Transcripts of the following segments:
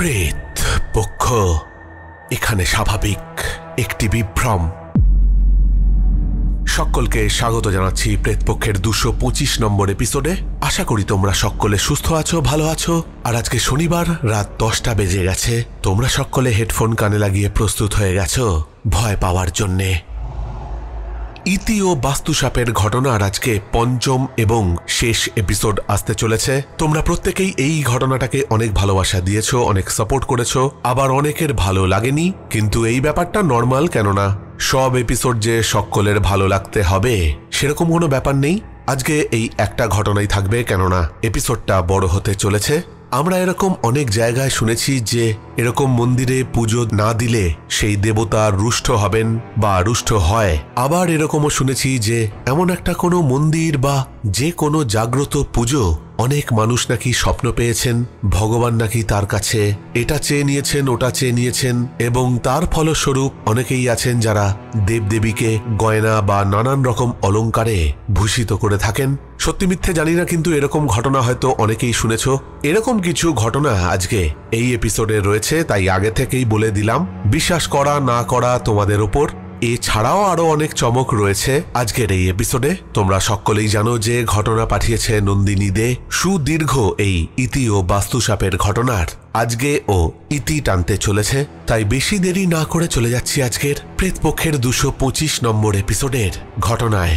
প্রেত পক্ষ এখানে স্বাভাবিক একটি বিভ্রম। সকলকে স্বাগত জানাচ্ছি প্রেতপক্ষের 225 নম্বর এপিসোডে। আশা করি তোমরা সকলে সুস্থ আছো, ভালো আছো। আর আজকে শনিবার রাত 10টা বেজে গেছে। তোমরা সকলে হেডফোন কানে লাগিয়ে প্রস্তুত হয়ে গেছো ভয় পাওয়ার জন্যে। ইতি ও বাস্তুসাপের ঘটনার আজকে পঞ্চম এবং শেষ এপিসোড আসতে চলেছে। তোমরা প্রত্যেকেই এই ঘটনাটাকে অনেক ভালোবাসা দিয়েছো, অনেক সাপোর্ট করেছো, আবার অনেকের ভালো লাগেনি। কিন্তু এই ব্যাপারটা নর্মাল, কেননা সব এপিসোড যে সকলের ভালো লাগতে হবে সেরকম কোনো ব্যাপার নেই। আজকে এই একটা ঘটনাই থাকবে, কেননা এপিসোডটা বড় হতে চলেছে। আমরা এরকম অনেক জায়গায় শুনেছি যে এরকম মন্দিরে পুজো না দিলে সেই দেবতা রুষ্ট হবেন বা রুষ্ট হয়। আবার এরকমও শুনেছি যে এমন একটা কোনো মন্দির বা যে কোনো জাগ্রত পুজো অনেক মানুষ নাকি স্বপ্ন পেয়েছেন, ভগবান নাকি তার কাছে এটা চেয়ে নিয়েছেন, ওটা চেয়ে নিয়েছেন, এবং তার ফলস্বরূপ অনেকেই আছেন যারা দেবদেবীকে গয়না বা নানান রকম অলংকারে ভূষিত করে থাকেন। সত্যি মিথ্যে জানি না, কিন্তু এরকম ঘটনা হয়তো অনেকেই শুনেছ। এরকম কিছু ঘটনা আজকে এই এপিসোডে রয়েছে, তাই আগে থেকেই বলে দিলাম, বিশ্বাস করা না করা তোমাদের ওপর। এছাড়াও আরো অনেক চমক রয়েছে আজকের এই এপিসোডে। তোমরা সকলেই জানো যে ঘটনা পাঠিয়েছে নন্দিনী দে। সুদীর্ঘ এই ইতি ও বাস্তুসাপের ঘটনার আজকে ও ইতি টানতে চলেছে, তাই বেশি দেরি না করে চলে যাচ্ছি আজকের প্রেতপক্ষের 225 নম্বর এপিসোডের ঘটনায়।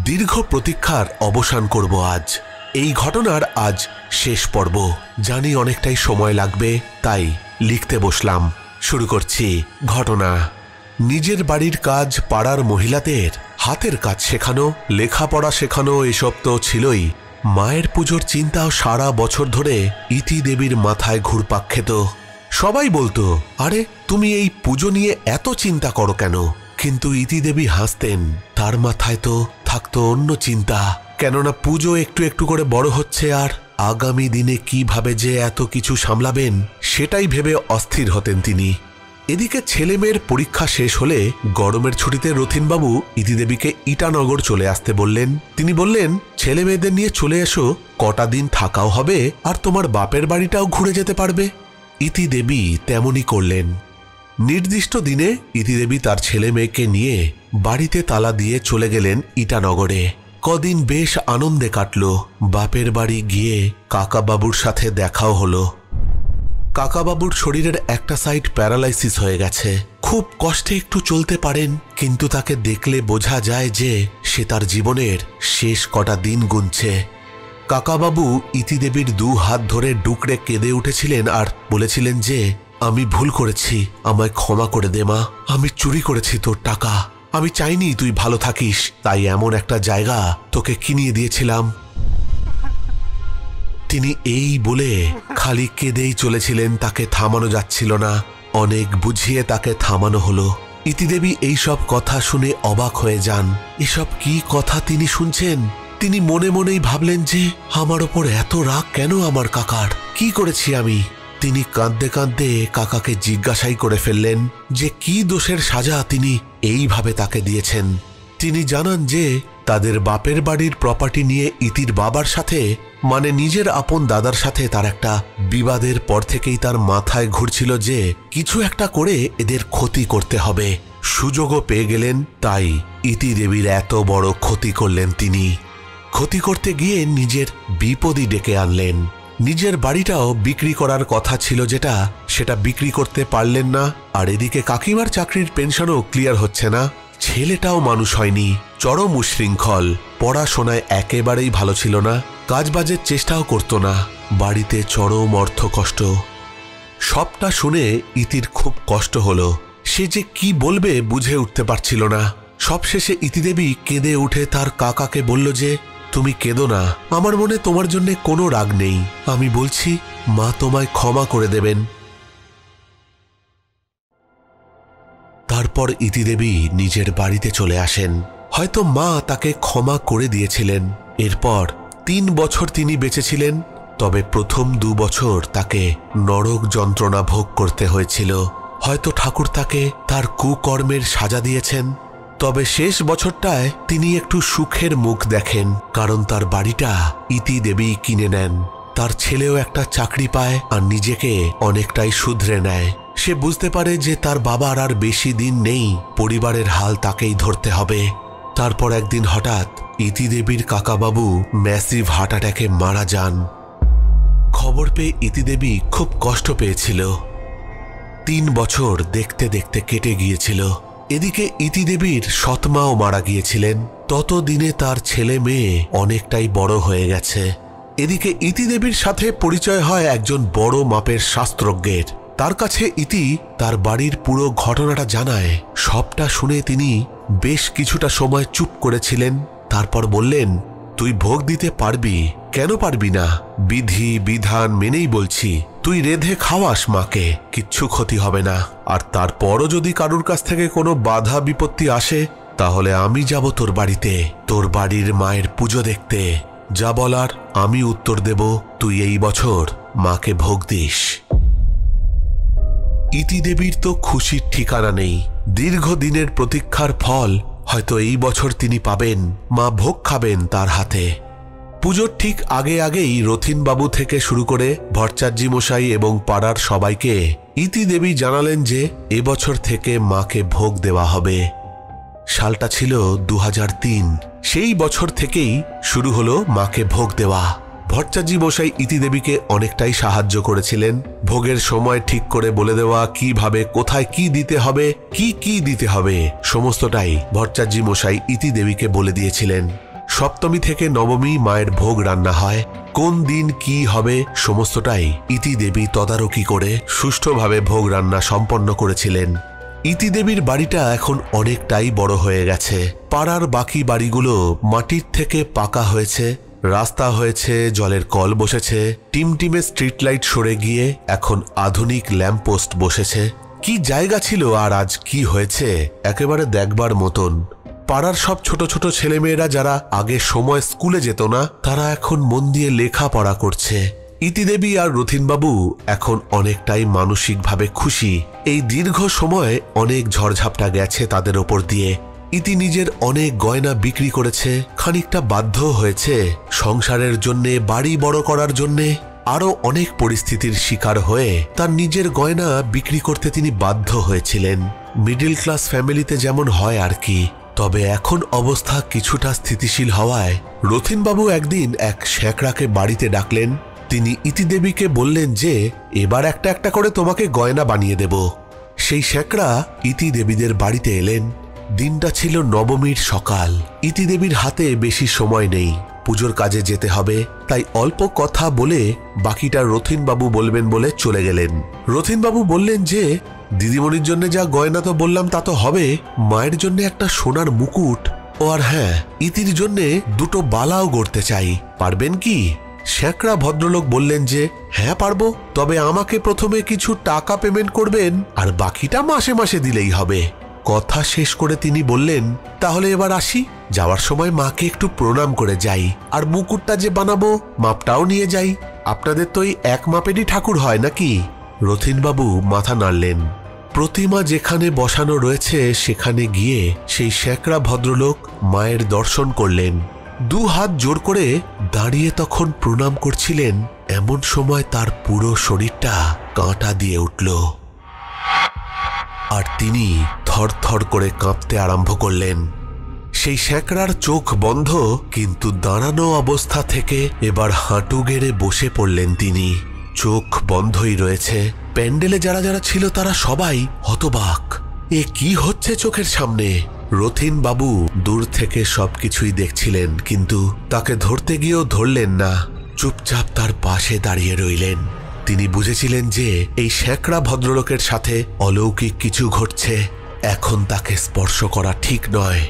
দীর্ঘ প্রতীক্ষার অবসান করব আজ। এই ঘটনার আজ শেষ পর্ব। জানি অনেকটাই সময় লাগবে, তাই লিখতে বসলাম। শুরু করছি ঘটনা। নিজের বাড়ির কাজ, পাড়ার মহিলাদের হাতের কাজ শেখানো, লেখাপড়া শেখানো, এসব তো ছিলই। মায়ের পুজোর চিন্তাও সারা বছর ধরে ইতি দেবীর মাথায় ঘুরপাক খেত। সবাই বলতো, আরে তুমি এই পুজো নিয়ে এত চিন্তা করো কেন? কিন্তু ইতি দেবী হাসতেন। তার মাথায় তো থাকতো অন্য চিন্তা, কেননা পুজো একটু একটু করে বড় হচ্ছে, আর আগামী দিনে কিভাবে যে এত কিছু সামলাবেন সেটাই ভেবে অস্থির হতেন তিনি। এদিকে ছেলে মেয়ের পরীক্ষা শেষ হলে গরমের ছুটিতে রথিনবাবু ইতিদেবীকে ইটানগর চলে আসতে বললেন। তিনি বললেন, ছেলে মেয়েদের নিয়ে চলে এসো, কটা দিন থাকাও হবে আর তোমার বাপের বাড়িটাও ঘুরে যেতে পারবে। ইতিদেবী তেমনই করলেন। নির্দিষ্ট দিনে ইতিদেবী তার ছেলে মেয়েকে নিয়ে বাড়িতে তালা দিয়ে চলে গেলেন ইটানগরে। কদিন বেশ আনন্দে কাটল। বাপের বাড়ি গিয়ে কাকাবাবুর সাথে দেখাও হলো। কাকাবাবুর শরীরের একটা সাইড প্যারালাইসিস হয়ে গেছে। খুব কষ্টে একটু চলতে পারেন, কিন্তু তাকে দেখলে বোঝা যায় যে সে তার জীবনের শেষ কটা দিন গুনছে। কাকাবাবু ইতিদেবীর 2 হাত ধরে ডুকরে কেঁদে উঠেছিলেন আর বলেছিলেন যে, আমি ভুল করেছি, আমায় ক্ষমা করে দে মা। আমি চুরি করেছি তোর টাকা, আমি চাইনি তুই ভালো থাকিস, তাই এমন একটা জায়গা তোকে কিনিয়ে দিয়েছিলাম। তিনি এই বলে খালি কেঁদেই চলেছিলেন, তাকে থামানো যাচ্ছিল না। অনেক বুঝিয়ে তাকে থামানো হলো। ইতিদেবী এইসব কথা শুনে অবাক হয়ে যান। এসব কি কথা তিনি শুনছেন? তিনি মনে মনেই ভাবলেন যে আমার ওপর এত রাগ কেন আমার কাকার? কি করেছি আমি? তিনি কাঁদতে কাঁদতে কাকাকে জিজ্ঞাসাই করে ফেললেন যে কি দোষের সাজা তিনি এইভাবে তাকে দিয়েছেন। তিনি জানান যে তাদের বাপের বাড়ির প্রপার্টি নিয়ে ইতির বাবার সাথে, মানে নিজের আপন দাদার সাথে তার একটা বিবাদের পর থেকেই তার মাথায় ঘুরছিল যে কিছু একটা করে এদের ক্ষতি করতে হবে। সুযোগও পেয়ে গেলেন, তাই ইতি দেবীর এত বড় ক্ষতি করলেন তিনি। ক্ষতি করতে গিয়ে নিজের বিপদই ডেকে আনলেন। নিজের বাড়িটাও বিক্রি করার কথা ছিল, সেটা বিক্রি করতে পারলেন না। আর এদিকে কাকিমার চাকরির পেনশনও ক্লিয়ার হচ্ছে না। ছেলেটাও মানুষ হয়নি, চরম উশৃঙ্খল, পড়াশোনায় একেবারেই ভালো ছিল না, কাজবাজের চেষ্টাও করত না, বাড়িতে চরম অর্থ কষ্ট। সবটা শুনে ইতির খুব কষ্ট হলো। সে যে কি বলবে বুঝে উঠতে পারছিল না। সবশেষে ইতিদেবী কেঁদে উঠে তার কাকাকে বলল যে, তুমি কেঁদো না, আমার মনে তোমার জন্য কোনো রাগ নেই। আমি বলছি মা তোমায় ক্ষমা করে দেবেন। তারপর ইতিদেবী নিজের বাড়িতে চলে আসেন। হয়তো মা তাকে ক্ষমা করে দিয়েছিলেন। এরপর 3 বছর তিনি বেঁচেছিলেন, তবে প্রথম 2 বছর তাকে নরক যন্ত্রণা ভোগ করতে হয়েছিল। হয়তো ঠাকুর তাকে তার কুকর্মের সাজা দিয়েছেন। তবে শেষ বছরটায় তিনি একটু সুখের মুখ দেখেন, কারণ তার বাড়িটা ইতি দেবী কিনে নেন। তার ছেলেও একটা চাকরি পায় আর নিজেকে অনেকটাই শুধরে নেয়। সে বুঝতে পারে যে তার বাবার আর বেশি দিন নেই, পরিবারের হাল তাকেই ধরতে হবে। তারপর একদিন হঠাৎ ইতি দেবীর কাকাবাবু ম্যাসিভ হার্ট অ্যাটাকে মারা যান। খবর পেয়ে ইতি দেবী খুব কষ্ট পেয়েছিল। 3 বছর দেখতে দেখতে কেটে গিয়েছিল। এদিকে ইতি দেবীর সৎমাও মারা গিয়েছিলেন। ততদিনে তার ছেলে মেয়ে অনেকটাই বড় হয়ে গেছে। এদিকে ইতি দেবীর সাথে পরিচয় হয় একজন বড় মাপের শাস্ত্রজ্ঞের। তার কাছে ইতি তার বাড়ির পুরো ঘটনাটা জানায়। সবটা শুনে তিনি বেশ কিছুটা সময় চুপ করেছিলেন। তারপর বললেন, তুই ভোগ দিতে পারবি, কেন পারবি না? বিধি বিধান মেনেই বলছি, তুই রেধে খাওয়াস মাকে, কিচ্ছু ক্ষতি হবে না। আর তারপরও যদি কারুর কাছ থেকে কোনো বাধা বিপত্তি আসে, তাহলে আমি যাব তোর বাড়িতে, তোর বাড়ির মায়ের পুজো দেখতে। যা বলার আমি উত্তর দেব, তুই এই বছর মাকে ভোগ দিস। ইতি দেবীর তো খুশির ঠিকানা নেই। দীর্ঘদিনের প্রতীক্ষার ফল হয়তো এই বছর তিনি পাবেন। মা ভোগ খাবেন তার হাতে। পুজোর ঠিক আগে আগেই রথিনবাবু থেকে শুরু করে ভট্টাচার্য মশাই এবং পাড়ার সবাইকে ইতি দেবী জানালেন যে এবছর থেকে মাকে ভোগ দেওয়া হবে। সালটা ছিল 2003। সেই বছর থেকেই শুরু হলো মাকে ভোগ দেওয়া। ভট্টাচার্য মশাই ইতি দেবীকে অনেকটাই সাহায্য করেছিলেন। ভোগের সময় ঠিক করে বলে দেওয়া, কিভাবে কোথায় কি দিতে হবে, কি দিতে হবে, সমস্তটাই ভট্টাচার্য মশাই ইতি দেবীকে বলে দিয়েছিলেন। সপ্তমী থেকে নবমী মায়ের ভোগ রান্না হয়। কোন দিন কি হবে সমস্তটাই ইতি দেবী তদারকি করে সুষ্ঠুভাবে ভোগ রান্না সম্পন্ন করেছিলেন। ইতি দেবীর বাড়িটা এখন অনেকটাই বড় হয়ে গেছে। পাড়ার বাকি বাড়িগুলো মাটির থেকে পাকা হয়েছে, রাস্তা হয়েছে, জলের কল বসেছে, টিমটিমে স্ট্রিট লাইট সরে গিয়ে এখন আধুনিক ল্যাম্পপোস্ট বসেছে। কি জায়গা ছিল আর আজ কি হয়েছে, একেবারে দেখবার মতন। পাড়ার সব ছোট ছোট ছেলেমেয়েরা যারা আগে সময় স্কুলে যেত না, তারা এখন মন দিয়ে লেখাপড়া করছে। ইতি দেবী আর রথিনবাবু এখন অনেকটাই মানসিকভাবে খুশি। এই দীর্ঘ সময় অনেক ঝড়ঝাপটা গেছে তাদের ওপর দিয়ে। ইতি নিজের অনেক গয়না বিক্রি করেছে, খানিকটা বাধ্য হয়েছে সংসারের জন্যে, বাড়ি বড় করার জন্যে। আরও অনেক পরিস্থিতির শিকার হয়ে তার নিজের গয়না বিক্রি করতে তিনি বাধ্য হয়েছিলেন। মিডল ক্লাস ফ্যামিলিতে যেমন হয় আর কি। তবে এখন অবস্থা কিছুটা স্থিতিশীল হওয়ায় রথিনবাবু একদিন এক শ্যাকরাকে বাড়িতে ডাকলেন। তিনি ইতি দেবীকে বললেন যে এবার একটা একটা করে তোমাকে গয়না বানিয়ে দেব। সেই শ্যাকরা ইতি দেবীদের বাড়িতে এলেন। দিনটা ছিল নবমীর সকাল। ইতি দেবীর হাতে বেশি সময় নেই, পুজোর কাজে যেতে হবে। তাই অল্প কথা বলে বাকিটা রথিনবাবু বলবেন বলে চলে গেলেন। রথিনবাবু বললেন যে দিদিমণির জন্য যা গয়না তো বললাম তা তো হবে, মায়ের জন্য একটা সোনার মুকুট, ও আর হ্যাঁ, ইতির জন্য 2টো বালাও গড়তে চাই, পারবেন কি? শ্যাকরা ভদ্রলোক বললেন যে হ্যাঁ পারবো, তবে আমাকে প্রথমে কিছু টাকা পেমেন্ট করবেন আর বাকিটা মাসে মাসে দিলেই হবে। কথা শেষ করে তিনি বললেন, তাহলে এবার আসি, যাওয়ার সময় মাকে একটু প্রণাম করে যাই, আর মুকুটটা যে বানাবো মাপটাও নিয়ে যাই। আপনাদের তো এই এক মাপেরই ঠাকুর হয় নাকি? রথিনবাবু মাথা নাড়লেন। প্রতিমা যেখানে বসানো রয়েছে সেখানে গিয়ে সেই শ্যাকরা ভদ্রলোক মায়ের দর্শন করলেন। 2 হাত জোর করে দাঁড়িয়ে তখন প্রণাম করছিলেন, এমন সময় তার পুরো শরীরটা কাঁটা দিয়ে উঠল আর তিনি থরথর করে কাঁপতে আরম্ভ করলেন। সেই শ্যাকরার চোখ বন্ধ, কিন্তু দাঁড়ানো অবস্থা থেকে এবার হাঁটু গেড়ে বসে পড়লেন তিনি। চোখ বন্ধই রয়েছে। প্যান্ডেলে যারা যারা ছিল তারা সবাই হতবাক। এ কি হচ্ছে চোখের সামনে? রথিনবাবু দূর থেকে সবকিছুই দেখছিলেন, কিন্তু তাকে ধরতে গিয়েও ধরলেন না। চুপচাপ তার পাশে দাঁড়িয়ে রইলেন। তিনি বুঝেছিলেন যে এই শ্যাকরা ভদ্রলোকের সাথে অলৌকিক কিছু ঘটছে। এখন তাকে স্পর্শ করা ঠিক নয়।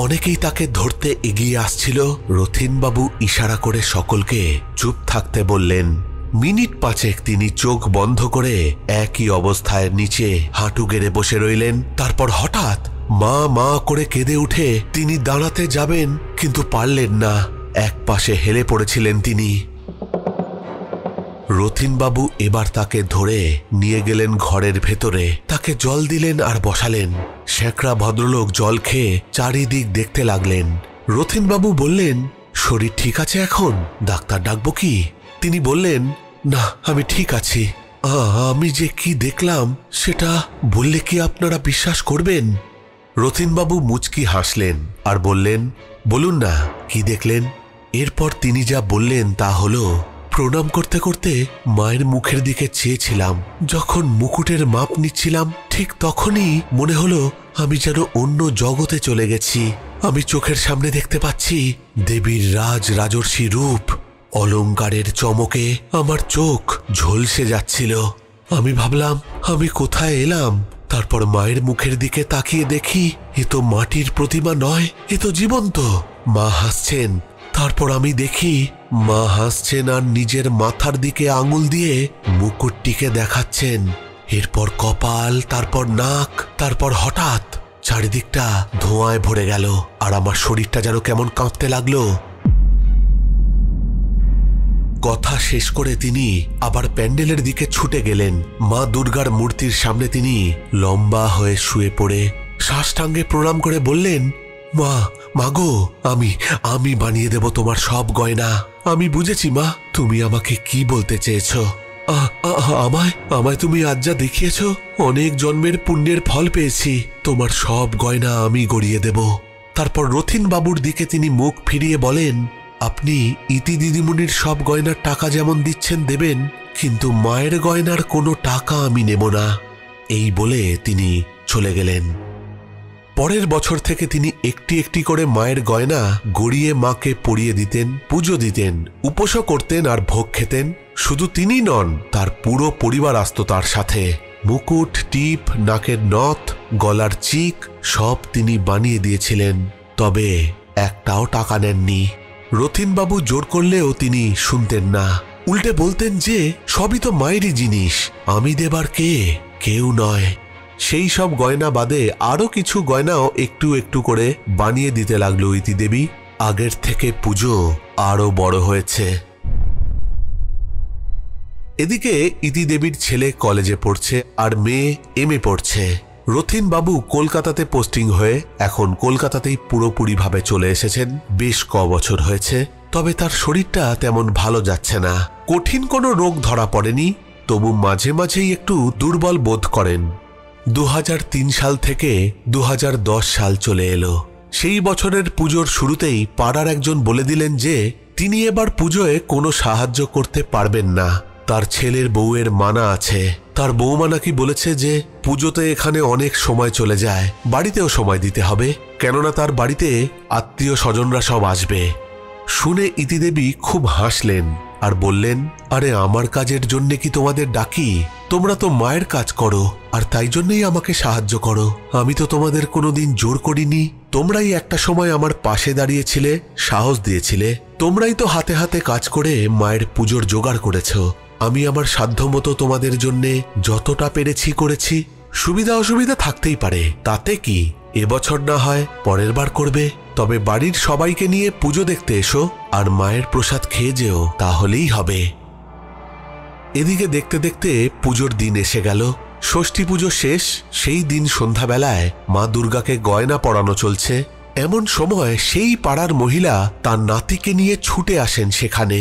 অনেকেই তাকে ধরতে এগিয়ে আসছিল। রথিনবাবু ইশারা করে সকলকে চুপ থাকতে বললেন। মিনিট 5 তিনি চোখ বন্ধ করে একই অবস্থায় নিচে হাঁটু গেড়ে বসে রইলেন। তারপর হঠাৎ মা মা করে কেঁদে উঠে তিনি দাঁড়াতে যাবেন, কিন্তু পারলেন না। এক পাশে হেলে পড়েছিলেন তিনি। রথিনবাবু এবার তাকে ধরে নিয়ে গেলেন ঘরের ভেতরে, তাকে জল দিলেন আর বসালেন। শেখরা ভদ্রলোক জল খেয়ে চারিদিক দেখতে লাগলেন। রথিনবাবু বললেন, শরীর ঠিক আছে এখন? ডাক্তার ডাকবো কি? তিনি বললেন, না, আমি ঠিক আছি। আমি যে কি দেখলাম সেটা বললে কি আপনারা বিশ্বাস করবেন? রথিনবাবু মুচকি হাসলেন আর বললেন, বলুন না, কি দেখলেন? এরপর তিনি যা বললেন তা হলো, প্রণাম করতে করতে মায়ের মুখের দিকে চেয়েছিলাম। যখন মুকুটের মাপ নিচ্ছিলাম ঠিক তখনই মনে হলো আমি যেন অন্য জগতে চলে গেছি। আমি চোখের সামনে দেখতে পাচ্ছি দেবীর রাজর্ষি রূপ। অলংকারের চমকে আমার চোখ ঝলসে যাচ্ছিল। আমি ভাবলাম আমি কোথায় এলাম। তারপর মায়ের মুখের দিকে তাকিয়ে দেখি এ তো মাটির প্রতিমা নয়, এ তো জীবন্ত। মা হাসছেন। তারপর আমি দেখি মা হাসছেন আর নিজের মাথার দিকে আঙুল দিয়ে মুকুটটিকে দেখাচ্ছেন। এরপর কপাল, তারপর নাক, তারপর হঠাৎ চারিদিকটা ধোঁয়ায় ভরে গেল আর আমার শরীরটা যেন কেমন কাঁপতে লাগলো। কথা শেষ করে তিনি আবার প্যান্ডেলের দিকে ছুটে গেলেন। মা দুর্গার মূর্তির সামনে তিনি লম্বা হয়ে শুয়ে পড়ে সাষ্টাঙ্গে প্রণাম করে বললেন, মাগো, আমি বানিয়ে দেব তোমার সব গয়না। আমি বুঝেছি মা, তুমি আমাকে কি বলতে চেয়েছ। আমায় তুমি আজ যা দেখিয়েছ, অনেক জন্মের পুণ্যের ফল পেয়েছি। তোমার সব গয়না আমি গড়িয়ে দেব। তারপর রথিনবাবুর দিকে তিনি মুখ ফিরিয়ে বলেন, আপনি ইতি দিদিমণির সব গয়নার টাকা যেমন দিচ্ছেন দেবেন, কিন্তু মায়ের গয়নার কোনো টাকা আমি নেব না। এই বলে তিনি চলে গেলেন। পরের বছর থেকে তিনি একটি একটি করে মায়ের গয়না গড়িয়ে মাকে পরিয়ে দিতেন, পুজো দিতেন, উপোসও করতেন আর ভোগ খেতেন। শুধু তিনি নন, তার পুরো পরিবার আসত তার সাথে। মুকুট, টিপ, নাকের নথ, গলার চিক সব তিনি বানিয়ে দিয়েছিলেন, তবে একটাও টাকা নেননি। রথিনবাবু জোর করলেও তিনি শুনতেন না। উল্টে বলতেন যে সবই তো মায়েরই জিনিস, আমি দেবার কে? কেউ নয়। সেই সব গয়না বাদে আরো কিছু গয়নাও একটু একটু করে বানিয়ে দিতে লাগলো ইতিদেবী। আগের থেকে পুজো আরো বড় হয়েছে। এদিকে ইতিদেবীর ছেলে কলেজে পড়ছে আর মেয়ে এমএ পড়ছে। রথিনবাবু কলকাতাতে পোস্টিং হয়ে এখন কলকাতাতেই পুরোপুরিভাবে চলে এসেছেন। বেশ বছর হয়েছে, তবে তার শরীরটা তেমন ভালো যাচ্ছে না। কঠিন কোনো রোগ ধরা পড়েনি, তবু মাঝে মাঝেই একটু দুর্বল বোধ করেন। 2003 সাল থেকে 2010 সাল চলে এলো। সেই বছরের পুজোর শুরুতেই পাড়ার একজন বলে দিলেন যে তিনি এবার পুজোয় কোনো সাহায্য করতে পারবেন না। তার ছেলের বউয়ের মানা আছে। তার বউমা নাকি বলেছে যে পুজোতে এখানে অনেক সময় চলে যায়, বাড়িতেও সময় দিতে হবে, কেননা তার বাড়িতে আত্মীয় স্বজনরা সব আসবে। শুনে ইতিদেবী খুব হাসলেন আর বললেন, আরে আমার কাজের জন্যে কি তোমাদের ডাকি? তোমরা তো মায়ের কাজ করো আর তাই জন্যই আমাকে সাহায্য করো। আমি তো তোমাদের কোনোদিন জোর করিনি। তোমরাই একটা সময় আমার পাশে দাঁড়িয়েছিলে, সাহস দিয়েছিলে। তোমরাই তো হাতে হাতে কাজ করে মায়ের পুজোর জোগাড় করেছ। আমি আমার সাধ্যমতো তোমাদের জন্যে যতটা পেরেছি করেছি। সুবিধা অসুবিধা থাকতেই পারে, তাতে কি? এবছর না হয় পরের বার করবে, তবে বাড়ির সবাইকে নিয়ে পুজো দেখতে এসো আর মায়ের প্রসাদ খেয়ে যেও, তাহলেই হবে। এদিকে দেখতে দেখতে পুজোর দিন এসে গেল। ষষ্ঠী পুজো শেষ। সেই দিন সন্ধ্যাবেলায় মা দুর্গাকে গয়না পরানো চলছে। এমন সময় সেই পাড়ার মহিলা তার নাতিকে নিয়ে ছুটে আসেন সেখানে।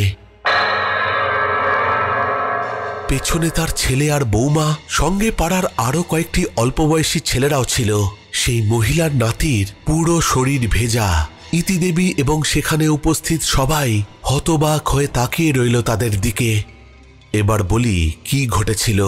পেছনে তার ছেলে আর বৌমা, সঙ্গে পাড়ার আরো কয়েকটি অল্প বয়সী ছেলেরাও ছিল। সেই মহিলার নাতির পুরো শরীর ভেজা। ইতিদেবী এবং সেখানে উপস্থিত সবাই হতবাক হয়ে তাকিয়ে রইল তাদের দিকে। এবার বলি কি ঘটেছিল।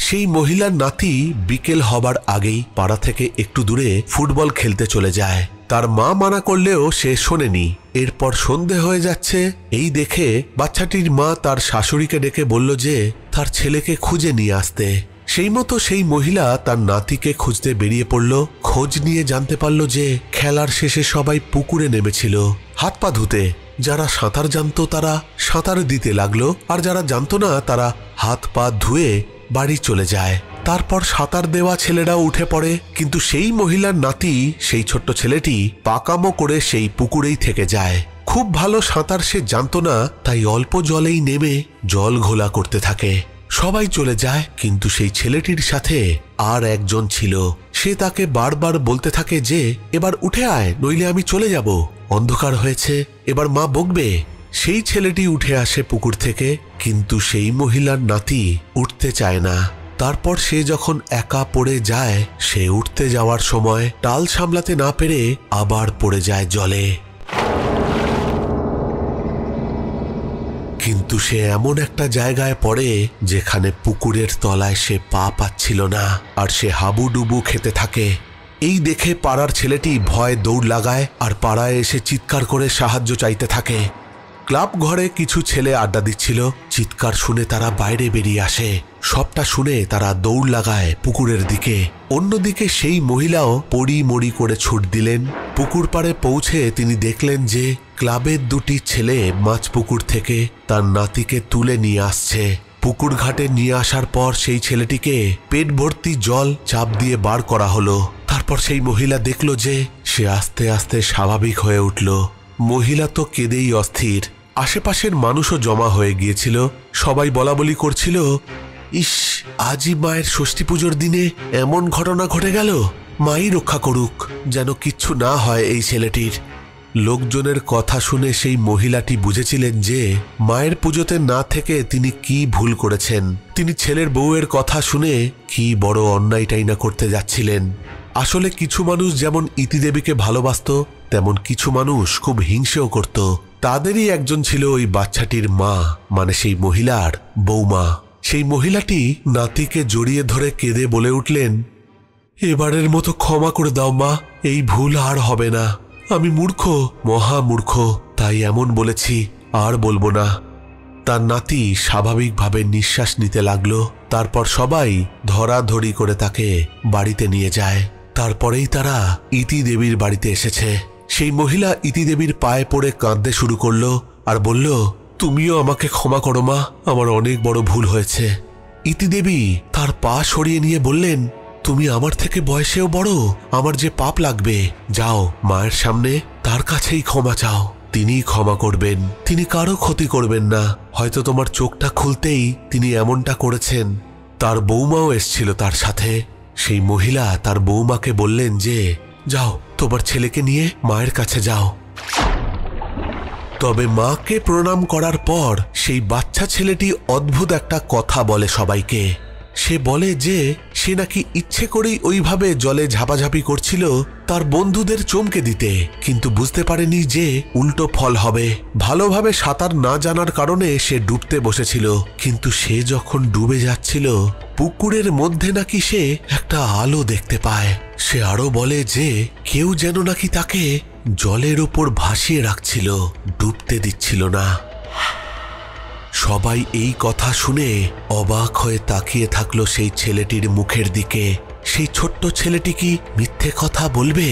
সেই মহিলার নাতি বিকেল হবার আগেই পাড়া থেকে একটু দূরে ফুটবল খেলতে চলে যায়। তার মা মানা করলেও সে শোনেনি। এরপর সন্ধে হয়ে যাচ্ছে, এই দেখে বাচ্চাটির মা তার শাশুড়িকে ডেকে বলল যে তার ছেলেকে খুঁজে নিয়ে আসতে। সেই মতো সেই মহিলা তার নাতিকে খুঁজতে বেরিয়ে পড়ল। খোঁজ নিয়ে জানতে পারল যে খেলার শেষে সবাই পুকুরে নেমেছিল হাত পা ধুতে। যারা সাঁতার জানতো তারা সাঁতার দিতে লাগলো, আর যারা জানতো না তারা হাত পা ধুয়ে বাড়ি চলে যায়। তারপর সাঁতার দেওয়া ছেলেরাও উঠে পড়ে, কিন্তু সেই মহিলার নাতি, সেই ছোট্ট ছেলেটি পাকামো করে সেই পুকুরেই থেকে যায়। খুব খুব ভালো সাঁতার সে জানতো না, তাই অল্প জলেই নেমে জল ঘোলা করতে থাকে। সবাই চলে যায়, কিন্তু সেই ছেলেটির সাথে আর একজন ছিল। সে তাকে বারবার বলতে থাকে যে এবার উঠে আয়, নইলে আমি চলে যাব, অন্ধকার হয়েছে, এবার মা বকবে। সেই ছেলেটি উঠে আসে পুকুর থেকে, কিন্তু সেই মহিলার নাতি উঠতে চায় না। তারপর সে যখন একা পড়ে যায়, সে উঠতে যাওয়ার সময় টাল সামলাতে না পেরে আবার পড়ে যায় জলে। কিন্তু সে এমন একটা জায়গায় পড়ে যেখানে পুকুরের তলায় সে পা পাচ্ছিল না, আর সে হাবুডুবু খেতে থাকে। এই দেখে পাড়ার ছেলেটি ভয় দৌড় লাগায় আর পাড়ায় এসে চিৎকার করে সাহায্য চাইতে থাকে। ক্লাব ঘরে কিছু ছেলে আড্ডা দিচ্ছিল। চিৎকার শুনে তারা বাইরে বেরিয়ে আসে। সবটা শুনে তারা দৌড় লাগায় পুকুরের দিকে। অন্যদিকে সেই মহিলাও পড়ি মরি করে ছুট দিলেন। পুকুর পাড়ে পৌঁছে তিনি দেখলেন যে ক্লাবের দুটি ছেলে মাছ পুকুর থেকে তার নাতিকে তুলে নিয়ে আসছে। পুকুর ঘাটে নিয়ে আসার পর সেই ছেলেটিকে পেট ভর্তি জল চাপ দিয়ে বার করা হলো। তারপর সেই মহিলা দেখল যে সে আস্তে আস্তে স্বাভাবিক হয়ে উঠল। মহিলা তো কেঁদেই অস্থির। আশেপাশের মানুষও জমা হয়ে গিয়েছিল। সবাই বলাবলি করছিল, ইস, আজই মায়ের ষষ্ঠী পুজোর দিনে এমন ঘটনা ঘটে গেল। মাই রক্ষা করুক, যেন কিচ্ছু না হয় এই ছেলেটির। লোকজনের কথা শুনে সেই মহিলাটি বুঝেছিলেন যে মায়ের পুজোতে না থেকে তিনি কি ভুল করেছেন। তিনি ছেলের বউয়ের কথা শুনে কি বড় অন্যায়টাই না করতে যাচ্ছিলেন। আসলে কিছু মানুষ যেমন ইতিদেবীকে ভালোবাসত, তেমন কিছু মানুষ খুব হিংসেও করত। তাদেরই একজন ছিল ওই বাচ্চাটির মা, মানে সেই মহিলার বৌমা। সেই মহিলাটি নাতিকে জড়িয়ে ধরে কেঁদে বলে উঠলেন, এবারের মতো ক্ষমা করে দাও মা, এই ভুল আর হবে না। আমি মূর্খ, মহা মূর্খ, তাই এমন বলেছি, আর বলবো না। তার নাতি স্বাভাবিকভাবে নিঃশ্বাস নিতে লাগলো। তারপর সবাই ধরাধরি করে তাকে বাড়িতে নিয়ে যায়। তারপরেই তারা ইতি দেবীর বাড়িতে এসেছে। সেই মহিলা ইতি দেবীর পায়ে পড়ে কাঁদতে শুরু করলো আর বলল, তুমিও আমাকে ক্ষমা করো মা, আমার অনেক বড় ভুল হয়েছে। ইতি দেবী তার পা সরিয়ে নিয়ে বললেন, তুমি আমার থেকে বয়সেও বড়, আমার যে পাপ লাগবে, যাও মায়ের সামনে তার কাছেই ক্ষমা চাও, তিনিই ক্ষমা করবেন, তিনি কারো ক্ষতি করবেন না। হয়তো তোমার চোখটা খুলতেই তিনি এমনটা করেছেন। তার বৌমাও এসছিল তার সাথে। সেই মহিলা তার বৌমাকে বললেন যে যাও তোমার ছেলেকে নিয়ে মায়ের কাছে যাও। তবে মাকে প্রণাম করার পর সেই বাচ্চা ছেলেটি অদ্ভুত একটা কথা বলে সবাইকে। সে বলে যে সে নাকি ইচ্ছে করেই ওইভাবে জলে ঝাপাঝাপি করছিল তার বন্ধুদের চমকে দিতে, কিন্তু বুঝতে পারেনি যে উল্টো ফল হবে। ভালোভাবে সাঁতার না জানার কারণে সে ডুবতে বসেছিল, কিন্তু সে যখন ডুবে যাচ্ছিল পুকুরের মধ্যে নাকি সে একটা আলো দেখতে পায়। সে আরো বলে যে কেউ যেন নাকি তাকে জলের উপর ভাসিয়ে রাখছিল, ডুবতে দিচ্ছিল না। সবাই এই কথা শুনে অবাক হয়ে তাকিয়ে থাকলো সেই ছেলেটির মুখের দিকে। সেই ছোট্ট ছেলেটি কি মিথ্যে কথা বলবে?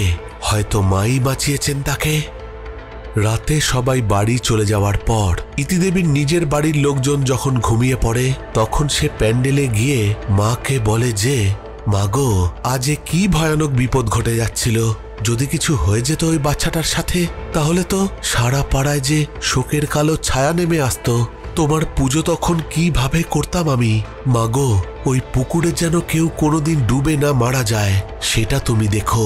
হয়তো মাই বাঁচিয়েছেন তাকে। রাতে সবাই বাড়ি চলে যাওয়ার পর ইতিদেবীর নিজের বাড়ির লোকজন যখন ঘুমিয়ে পড়ে, তখন সে প্যান্ডেলে গিয়ে মাকে বলে যে মাগো, আজ কি ভয়ানক বিপদ ঘটে যাচ্ছিল। যদি কিছু হয়ে যেত ওই বাচ্চাটার সাথে, তাহলে তো সারা পাড়ায় যে শোকের কালো ছায়া নেমে আসতো। তোমার পুজো তখন কিভাবে করতাম আমি। মাগো, ওই পুকুরে যেন কেউ কোনোদিন ডুবে না মারা যায়, সেটা তুমি দেখো।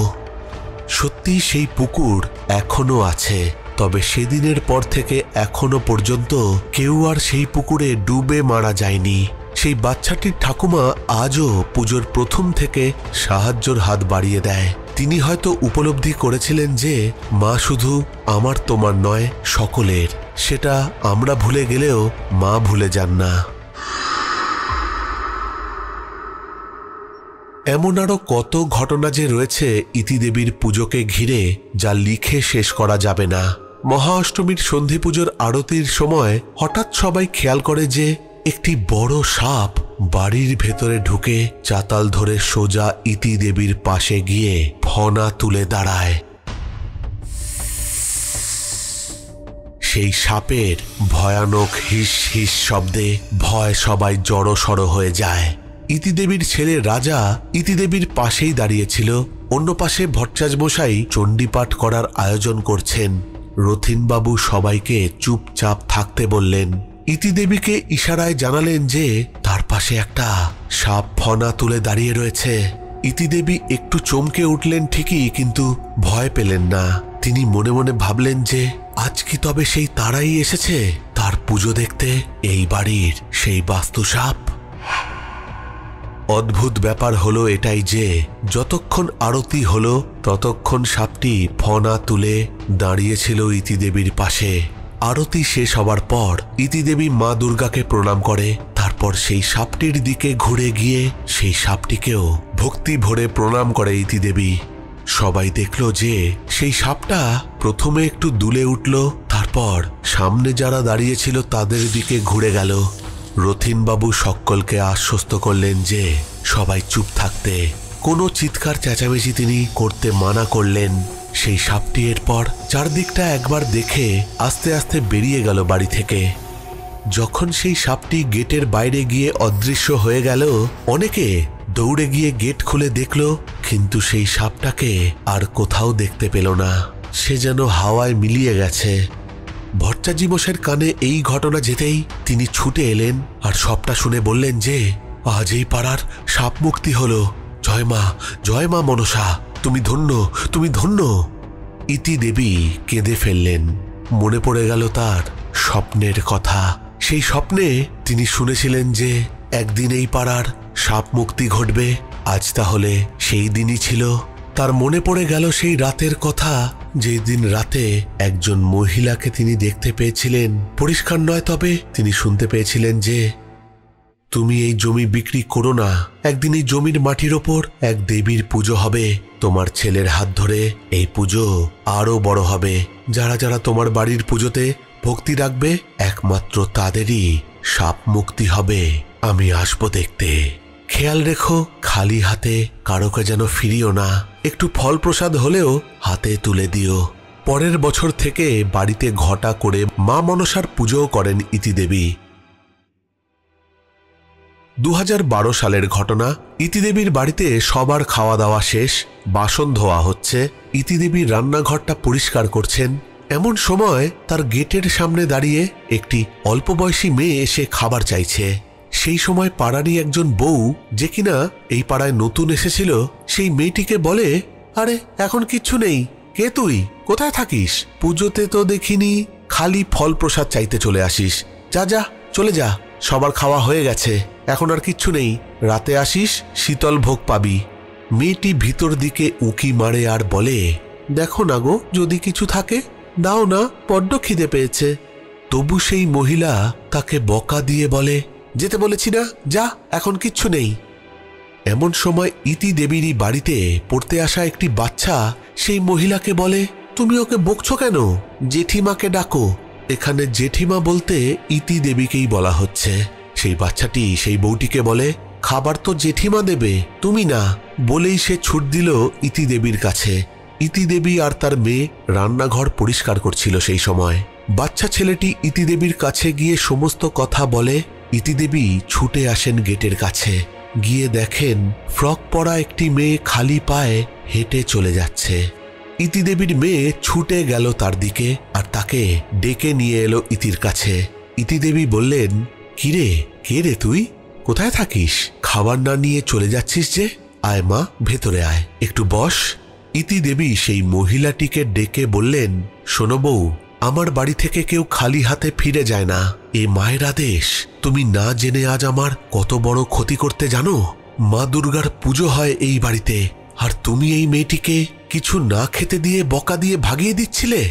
সত্যি সেই পুকুর এখনো আছে, তবে সেদিনের পর থেকে এখনো পর্যন্ত কেউ আর সেই পুকুরে ডুবে মারা যায়নি। সেই বাচ্চাটির ঠাকুমা আজও পুজোর প্রথম থেকে সাহায্যের হাত বাড়িয়ে দেয়। তিনি হয়তো উপলব্ধি করেছিলেন যে মা শুধু আমার তোমার নয়, সকলের। সেটা আমরা ভুলে গেলেও মা ভুলে যান না। এমন আরো কত ঘটনা যে রয়েছে ইতিদেবীর পুজোকে ঘিরে, যা লিখে শেষ করা যাবে না। মহা অষ্টমীর সন্ধি পুজোর আরতির সময় হঠাৎ সবাই খেয়াল করে যে একটি বড় সাপ বাড়ির ভেতরে ঢুকে চাতাল ধরে সোজা ইতিদেবীর পাশে গিয়ে ফনা তুলে দাঁড়ায়। সেই সাপের ভয়ানক হিস হিস শব্দে ভয় সবাই জড়সড় হয়ে যায়। ইতিদেবীর ছেলে রাজা ইতিদেবীর পাশেই দাঁড়িয়েছিল। অন্য পাশে ভট্টাচার্য মশাই চণ্ডীপাঠ করার আয়োজন করছেন। রথিনবাবু সবাইকে চুপচাপ থাকতে বললেন। ইতিদেবীকে ইশারায় জানালেন যে তার পাশে একটা সাপ ফনা তুলে দাঁড়িয়ে রয়েছে। ইতিদেবী একটু চমকে উঠলেন ঠিকই, কিন্তু ভয় পেলেন না। তিনি মনে মনে ভাবলেন যে আজ কি তবে সেই তারাই এসেছে তার পুজো দেখতে, এই বাড়ির সেই বাস্তু সাপ। অদ্ভুত ব্যাপার হলো এটাই যে যতক্ষণ আরতি হলো ততক্ষণ সাপটি ফনা তুলে দাঁড়িয়েছিল ইতিদেবীর পাশে। আরতি শেষ হবার পর ইতিদেবী মা দুর্গাকে প্রণাম করে, তারপর সেই সাপটির দিকে ঘুরে গিয়ে সেই সাপটিকেও ভক্তি ভরে প্রণাম করে ইতিদেবী। সবাই দেখল যে সেই সাপটা প্রথমে একটু দুলে উঠল, তারপর সামনে যারা দাঁড়িয়েছিল তাদের দিকে ঘুরে গেল। রথিনবাবু সকলকে আশ্বস্ত করলেন যে সবাই চুপ থাকতে, কোনো চিৎকার চেঁচামেচি তিনি করতে মানা করলেন। সেই সাপটি এরপর চারদিকটা একবার দেখে আস্তে আস্তে বেরিয়ে গেল বাড়ি থেকে। যখন সেই সাপটি গেটের বাইরে গিয়ে অদৃশ্য হয়ে গেল, অনেকে দৌড়ে গিয়ে গেট খুলে দেখল, কিন্তু সেই সাপটাকে আর কোথাও দেখতে পেল না। সে যেন হাওয়ায় মিলিয়ে গেছে। ভট্টাচার্যের কানে এই ঘটনা যেতেই তিনি ছুটে এলেন আর সবটা শুনে বললেন যে আজ এই পাড়ার সাপ মুক্তি হলো। জয় মা মনসা, তুমি ধন্য, তুমি ধন্য। ইতিদেবী কেঁদে ফেললেন। মনে পড়ে গেল তার স্বপ্নের কথা। সেই স্বপ্নে তিনি শুনেছিলেন যে একদিন এই পাড়ার সাপ মুক্তি ঘটবে। আজ তাহলে সেই দিনই ছিল। তার মনে পড়ে গেল সেই রাতের কথা, যেই দিন রাতে একজন মহিলাকে তিনি দেখতে পেয়েছিলেন। পরিষ্কার নয়, তবে তিনি শুনতে পেয়েছিলেন যে তুমি এই জমি বিক্রি করো না, একদিন এই জমির মাটির ওপর এক দেবীর পুজো হবে। তোমার ছেলের হাত ধরে এই পুজো আরো বড় হবে। যারা যারা তোমার বাড়ির পুজোতে ভক্তি রাখবে একমাত্র তাদেরই সাপ মুক্তি হবে। আমি আসবো দেখতে। খেয়াল রেখো, খালি হাতে কারোকে যেন ফিরিও না। একটু ফল প্রসাদ হলেও হাতে তুলে দিও। পরের বছর থেকে বাড়িতে ঘটা করে মা মনসার পুজোও করেন ইতিদেবী। 2012 সালের ঘটনা। ইতিদেবীর বাড়িতে সবার খাওয়া দাওয়া শেষ, বাসন ধোয়া হচ্ছে। ইতিদেবী রান্নাঘরটা পরিষ্কার করছেন। এমন সময় তার গেটের সামনে দাঁড়িয়ে একটি অল্প বয়সী মেয়ে এসে খাবার চাইছে। সেই সময় পাড়ারই একজন বউ, যে কিনা এই পাড়ায় নতুন এসেছিল, সেই মেয়েটিকে বলে, আরে এখন কিচ্ছু নেই, কে তুই, কোথায় থাকিস? পুজোতে তো দেখিনি, খালি ফল প্রসাদ চাইতে চলে আসিস। যা যা, চলে যা, সবার খাওয়া হয়ে গেছে, এখন আর কিচ্ছু নেই। রাতে আসিস, শীতল ভোগ পাবি। মেয়েটি ভিতর দিকে উঁকি মারে আর বলে, দেখো না গো, যদি কিছু থাকে দাও না, বড্ড খিদে পেয়েছে। তবু সেই মহিলা তাকে বকা দিয়ে বলে, যেতে বলেছি না, যা, এখন কিচ্ছু নেই। এমন সময় ইতিদেবীরই বাড়িতে পড়তে আসা একটি বাচ্চা সেই মহিলাকে বলে, তুমি ওকে বকছো কেন? জেঠিমাকে ডাকো। এখানে জেঠিমা বলতে ইতিদেবীকেই বলা হচ্ছে। সেই বাচ্চাটি সেই বউটিকে বলে, খাবার তো জেঠিমা দেবে, তুমি না। বলেই সে ছুট দিল ইতিদেবীর কাছে। ইতিদেবী আর তার মেয়ে রান্নাঘর পরিষ্কার করছিল সেই সময়। বাচ্চা ছেলেটি ইতিদেবীর কাছে গিয়ে সমস্ত কথা বলে। ইতিদেবী ছুটে আসেন গেটের কাছে। গিয়ে দেখেন ফ্রক পরা একটি মেয়ে খালি পায়ে হেঁটে চলে যাচ্ছে। ইতিদেবীর মেয়ে ছুটে গেল তার দিকে আর তাকে ডেকে নিয়ে এলো ইতির কাছে। ইতিদেবী বললেন, কিরে, কে রে তুই, কোথায় থাকিস? খাবার না নিয়ে চলে যাচ্ছিস যে? আয় মা, ভেতরে আয়, একটু বস। ইতিদেবী সেই মহিলাটিকে ডেকে বললেন, শোনো বউ, আমার বাড়ি থেকে কেউ খালি হাতে ফিরে যায় না। এ মায়ের আদেশ। তুমি না জেনে আজ আমার কত বড় ক্ষতি করতে জানো? মা দুর্গার পুজো হয় এই বাড়িতে, আর তুমি এই মেয়েটিকে কিছু না খেতে দিয়ে বকা দিয়ে ভাগিয়ে দিচ্ছিলে।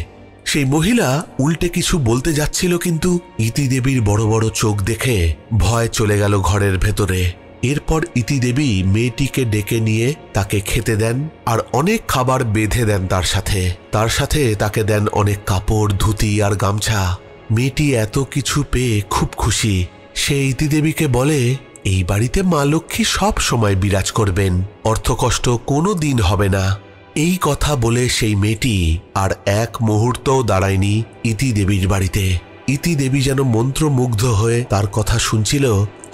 সেই মহিলা উল্টে কিছু বলতে যাচ্ছিল, কিন্তু ইতিদেবীর বড় বড় চোখ দেখে ভয় চলে গেল ঘরের ভেতরে। এরপর ইতিদেবী মেয়েটিকে ডেকে নিয়ে তাকে খেতে দেন আর অনেক খাবার বেঁধে দেন। তার সাথে তাকে দেন অনেক কাপড়, ধুতি আর গামছা। মেয়েটি এত কিছু পেয়ে খুব খুশি। সে ইতিদেবীকে বলে, এই বাড়িতে মা লক্ষ্মী সব সময় বিরাজ করবেন, অর্থকষ্ট কোনো দিন হবে না। এই কথা বলে সেই মেয়েটি আর এক মুহূর্তও দাঁড়ায়নি ইতিদেবীর বাড়িতে। ইতিদেবী যেন মন্ত্রমুগ্ধ হয়ে তার কথা শুনছিল।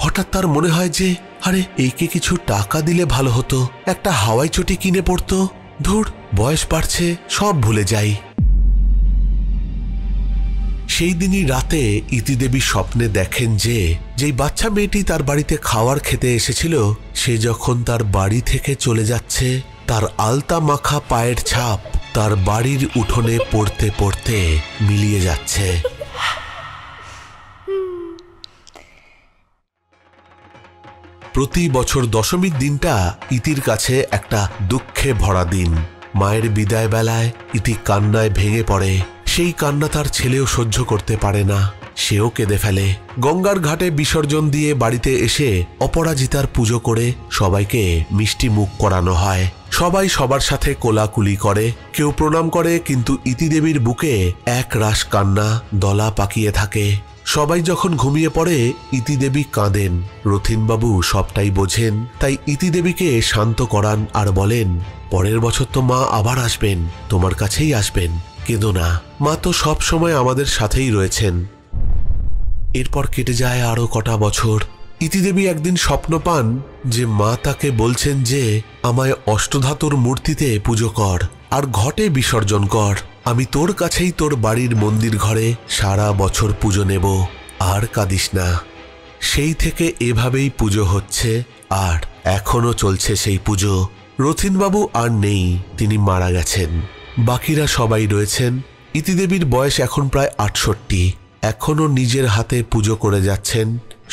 হঠাৎ তার মনে হয় যে, আরে একে কিছু টাকা দিলে ভালো হতো, একটা হাওয়াই চটি কিনে পড়তো। ধুর, বয়স বাড়ছে, সব ভুলে যাই। সেই দিনই রাতে ইতিদেবী স্বপ্নে দেখেন যে যেই বাচ্চা মেয়েটি তার বাড়িতে খাওয়ার খেতে এসেছিল সে যখন তার বাড়ি থেকে চলে যাচ্ছে তার আলতা মাখা পায়ের ছাপ তার বাড়ির উঠোনে পড়তে পড়তে মিলিয়ে যাচ্ছে। প্রতি বছর দশমীর দিনটা ইতির কাছে একটা দুঃখে ভরা দিন। মায়ের বিদায় বেলায় ইতি কান্নায় ভেঙে পড়ে। সেই কান্না তার ছেলেও সহ্য করতে পারে না, সেও কেঁদে ফেলে। গঙ্গার ঘাটে বিসর্জন দিয়ে বাড়িতে এসে অপরাজিতার পুজো করে সবাইকে মিষ্টি মুখ করানো হয়। সবাই সবার সাথে কোলাকুলি করে, কেউ প্রণাম করে, কিন্তু ইতিদেবীর বুকে এক রাশ কান্না দলা পাকিয়ে থাকে। সবাই যখন ঘুমিয়ে পড়ে ইতিদেবী কাঁদেন। রথীনবাবু সবটাই বোঝেন, তাই ইতিদেবীকে শান্ত করান আর বলেন, পরের বছর তো মা আবার আসবেন, তোমার কাছেই আসবেন, কেঁদো না, মা তো সব সময় আমাদের সাথেই রয়েছেন। এরপর কেটে যায় আরো কটা বছর। ইতিদেবী একদিন স্বপ্ন পান যে মা তাকে বলছেন যে আমায় অষ্টধাতুর মূর্তিতে পুজো কর আর ঘটে বিসর্জন কর, আমি তোর কাছেই তোর বাড়ির মন্দির ঘরে সারা বছর পুজো নেব, আর কাঁদিস না। সেই থেকে এভাবেই পুজো হচ্ছে আর এখনো চলছে সেই পুজো। রথীনবাবু আর নেই, তিনি মারা গেছেন। বাকিরা সবাই রয়েছেন। ইতিদেবীর বয়স এখন প্রায় 68। এখনো নিজের হাতে পুজো করে যাচ্ছেন,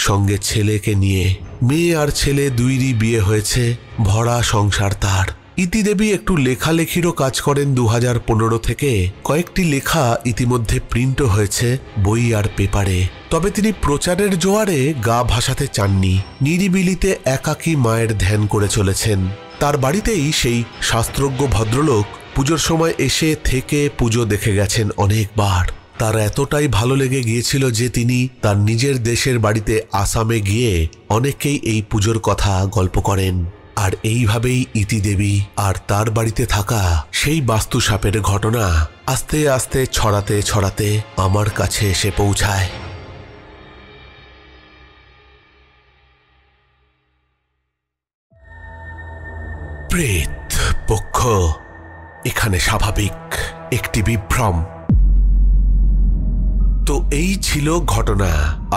সঙ্গে ছেলেকে নিয়ে। মেয়ে আর ছেলে দুইরই বিয়ে হয়েছে, ভরা সংসার তার। ইতিদেবী একটু লেখালেখিরও কাজ করেন 2015 থেকে। কয়েকটি লেখা ইতিমধ্যে প্রিন্টও হয়েছে বই আর পেপারে। তবে তিনি প্রচারের জোয়ারে গা ভাসাতে চাননি। নিরিবিলিতে একাকী মায়ের ধ্যান করে চলেছেন। তার বাড়িতেই সেই শাস্ত্রজ্ঞ ভদ্রলোক পুজোর সময় এসে থেকে পুজো দেখে গেছেন অনেকবার। তার এতটাই ভালো লেগে গিয়েছিল যে তিনি তার নিজের দেশের বাড়িতে আসামে গিয়ে অনেকেই এই পুজোর কথা গল্প করেন। আর এইভাবেই ইতিদেবী আর তার বাড়িতে থাকা সেই বাস্তুসাপের ঘটনা আস্তে আস্তে ছড়াতে ছড়াতে আমার কাছে এসে পৌঁছায়। প্রেত পক্ষ এখানে স্বাভাবিক একটি বিভ্রম। তো এই ছিল ঘটনা।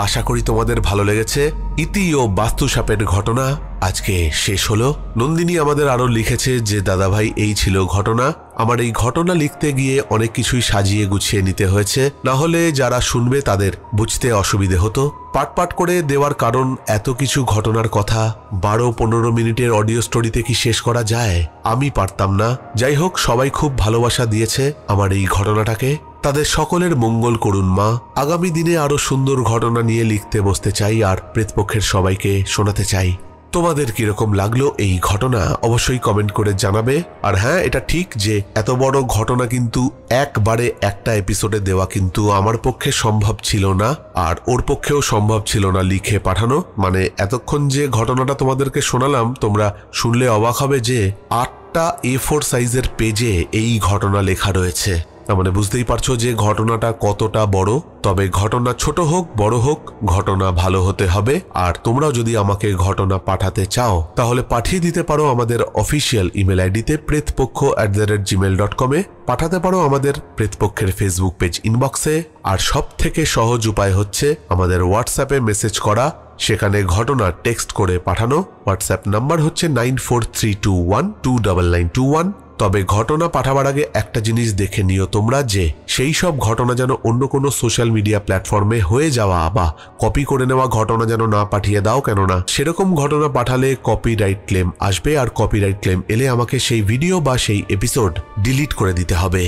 আশা করি তোমাদের ভালো লেগেছে। ইতি ও বাস্তুসাপের ঘটনা আজকে শেষ হলো। নন্দিনী আমাদের আরো লিখেছে যে দাদাভাই এই ছিল ঘটনা। আমার এই ঘটনা লিখতে গিয়ে অনেক কিছুই সাজিয়ে গুছিয়ে নিতে হয়েছে, না হলে যারা শুনবে তাদের বুঝতে অসুবিধে হতো। পাট পাট করে দেওয়ার কারণ এত কিছু ঘটনার কথা 12-15 মিনিটের অডিও স্টোরিতে কি শেষ করা যায়? আমি পারতাম না। যাই হোক, সবাই খুব ভালোবাসা দিয়েছে আমার এই ঘটনাটাকে। তাদের সকলের মঙ্গল করুন মা। আগামী দিনে আরো সুন্দর ঘটনা নিয়ে লিখতে বসতে চাই আর প্রেতপক্ষের সবাইকে শোনাতে চাই। তোমাদের কিরকম লাগলো এই ঘটনা অবশ্যই কমেন্ট করে জানাবে। আর হ্যাঁ, এটা ঠিক যে এত বড় ঘটনা কিন্তু একবারে একটা এপিসোডে দেওয়া কিন্তু আমার পক্ষে সম্ভব ছিল না, আর ওর পক্ষেও সম্ভব ছিল না লিখে পাঠানো। মানে এতক্ষণ যে ঘটনাটা তোমাদেরকে শোনালাম, তোমরা শুনলে অবাক হবে যে 8টা A4 সাইজের পেজে এই ঘটনা লেখা রয়েছে। মানে বুঝতেই পারছো যে ঘটনাটা কতটা বড়। তবে ঘটনা ছোট হোক বড় হোক, ঘটনা ভালো হতে হবে। আর তোমরাও যদি আমাকে ঘটনা পাঠাতে চাও তাহলে পাঠিয়ে দিতে পারো আমাদের অফিসিয়াল ইমেল আইডিতে pretpokho@gmail.com এ। পাঠাতে পারো আমাদের প্রেতপক্ষের ফেসবুক পেজ ইনবক্সে। আর সব থেকে সহজ উপায় হচ্ছে আমাদের হোয়াটসঅ্যাপে মেসেজ করা, সেখানে ঘটনা টেক্সট করে পাঠানো। হোয়াটসঅ্যাপ নাম্বার হচ্ছে 9432129921। তবে ঘটনা পাঠাবার আগে একটা জিনিস দেখে নিও তোমরা, যে সেই সব ঘটনা যেন অন্য কোনো সোশ্যাল মিডিয়া প্ল্যাটফর্মে হয়ে যাওয়া বা কপি করে নেওয়া ঘটনা যেন না পাঠিয়ে দাও, কেননা সেরকম ঘটনা পাঠালে কপিরাইট ক্লেম আসবে। আর কপিরাইট ক্লেম এলে আমাকে সেই ভিডিও বা সেই এপিসোড ডিলিট করে দিতে হবে।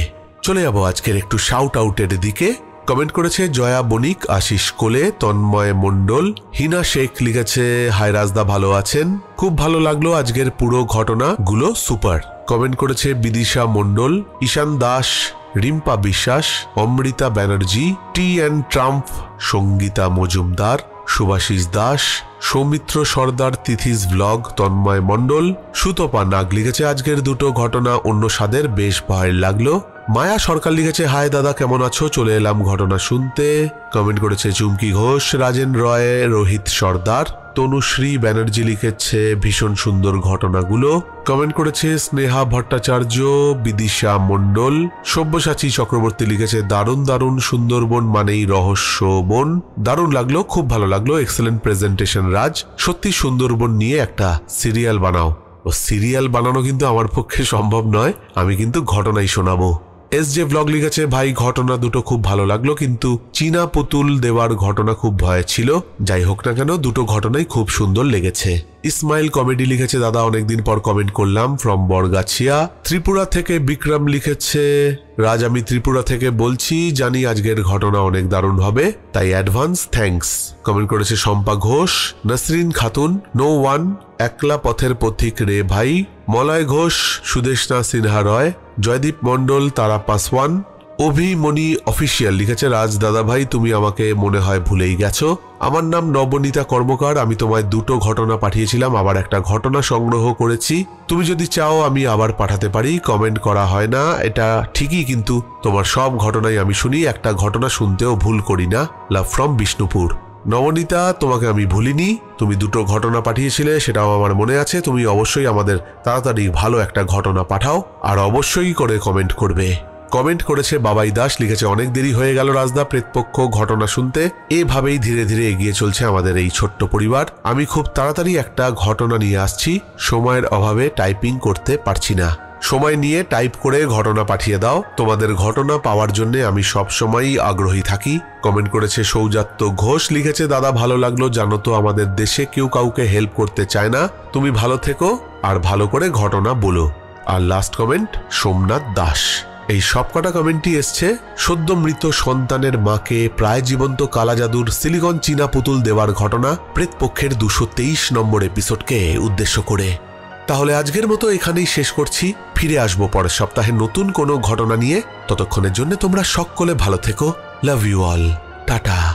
চলে যাবো আজকের একটু শাউট আউটের দিকে। কমেন্ট করেছে জয়া বণিক, আশিস কোলে, তন্ময় মণ্ডল, হিনা শেখ লিখেছে হাই রাজদা, ভালো আছেন? খুব ভালো লাগলো আজকের পুরো ঘটনাগুলো, সুপার। কমেন্ট করেছে বিদিশা মণ্ডল, ঈশান দাস, রিম্পা বিশ্বাস, অমৃতা ব্যানার্জি, TN ট্রাম্প, সঙ্গীতা মজুমদার, সুভাষিস দাস, সৌমিত্র সর্দার, তিথিস ব্লগ, তন্ময় মণ্ডল, সুতপা নাগ লিখেছে আজকের দুটো ঘটনা অন্য স্বাদের, বেশ ভয় লাগলো। মায়া সরকার লিখেছে হাই দাদা, কেমন আছো? চলে এলাম ঘটনা শুনতে। কমেন্ট করেছে চুমকি ঘোষ, রাজেন রয়, রোহিত সর্দার, তনুশ্রী ব্যানার্জি লিখেছে ভীষণ সুন্দর ঘটনাগুলো। কমেন্ট করেছে স্নেহা ভট্টাচার্য, বিদিশা মণ্ডল। সব্যসাচী চক্রবর্তী লিখেছে দারুণ দারুণ, সুন্দরবন মানেই রহস্য বন। দারুণ লাগলো, খুব ভালো লাগলো, এক্সেলেন্ট প্রেজেন্টেশন রাজ। সত্যি সুন্দরবন নিয়ে একটা সিরিয়াল বানাও। ও সিরিয়াল বানানো কিন্তু আমার পক্ষে সম্ভব নয়, আমি কিন্তু ঘটনাই শোনাবো। SJ ব্লগ লিখেছে ভাই ঘটনা দুটো খুব ভালো লাগলো, কিন্তু চীনা পুতুল দেওয়ার ঘটনা খুব ভয় ছিল। যাই হোক না কেন, দুটো ঘটনাই খুব সুন্দর লেগেছে। ইসমাইল কমেডি লিখেছে দাদা অনেকদিন পর কমেন্ট করলাম, ফ্রম বরগাছিয়া। ত্রিপুরা থেকে বিক্রম লিখেছে রাজ আমি ত্রিপুরা থেকে বলছি, জানি আজকের ঘটনা অনেক দারুণ হবে, তাই অ্যাডভান্স থ্যাঙ্কস। কমেন্ট করেছে শম্পা ঘোষ। নাসরিন খাতুন, নো ওয়ান, একলা পথের পথিক রে ভাই। মলয় ঘোষ, সুদেশনা সিনহা রয়, জয়দীপ মণ্ডল, তারা পাসওয়ান। অভিমণি অফিসিয়াল লিখেছে রাজ দাদা ভাই তুমি আমাকে মনে হয় ভুলেই গেছো। আমার নাম নবনীতা কর্মকার, আমি তোমায় দুটো ঘটনা পাঠিয়েছিলাম, আবার একটা ঘটনা সংগ্রহ করেছি, তুমি যদি চাও আমি আবার পাঠাতে পারি। কমেন্ট করা হয় না এটা ঠিকই, কিন্তু তোমার সব ঘটনাই আমি শুনি, একটা ঘটনা শুনতেও ভুল করি না। Love from Bishnupur. নবনীতা তোমাকে আমি ভুলিনি, তুমি দুটো ঘটনা পাঠিয়েছিলে সেটাও আমার মনে আছে। তুমি অবশ্যই আমাদের তাড়াতাড়ি ভালো একটা ঘটনা পাঠাও, আর অবশ্যই করে কমেন্ট করবে। কমেন্ট করেছে বাবাই দাস, লিখেছে অনেক দেরি হয়ে গেল রাজদা প্রেতপক্ষ ঘটনা শুনতে। এভাবেই ধীরে ধীরে এগিয়ে চলছে আমাদের এই ছোট্ট পরিবার। আমি খুব তাড়াতাড়ি একটা ঘটনা নিয়ে আসছি, সময়ের অভাবে টাইপিং করতে পারছি না। সময় নিয়ে টাইপ করে ঘটনা পাঠিয়ে দাও, তোমাদের ঘটনা পাওয়ার জন্য আমি সবসময়ই আগ্রহী থাকি। কমেন্ট করেছে সৌজাত্য ঘোষ, লিখেছে দাদা ভালো লাগলো, জানো তো আমাদের দেশে কেউ কাউকে হেল্প করতে চায় না, তুমি ভালো থেকো আর ভালো করে ঘটনা বলো। আর লাস্ট কমেন্ট সোমনাথ দাস। এই সবকটা কমেন্টই এসছে সদ্য মৃত সন্তানের মাকে প্রায় জীবন্ত কালা জাদুর সিলিকন চীনা পুতুল দেওয়ার ঘটনা প্রেতপক্ষের 223 নম্বর এপিসোডকে উদ্দেশ্য করে। তাহলে আজকের মতো এখানেই শেষ করছি, ফিরে আসবো পরের সপ্তাহে নতুন কোনো ঘটনা নিয়ে। ততক্ষণের জন্য তোমরা সকলে ভালো থেকো। Love you all, tata.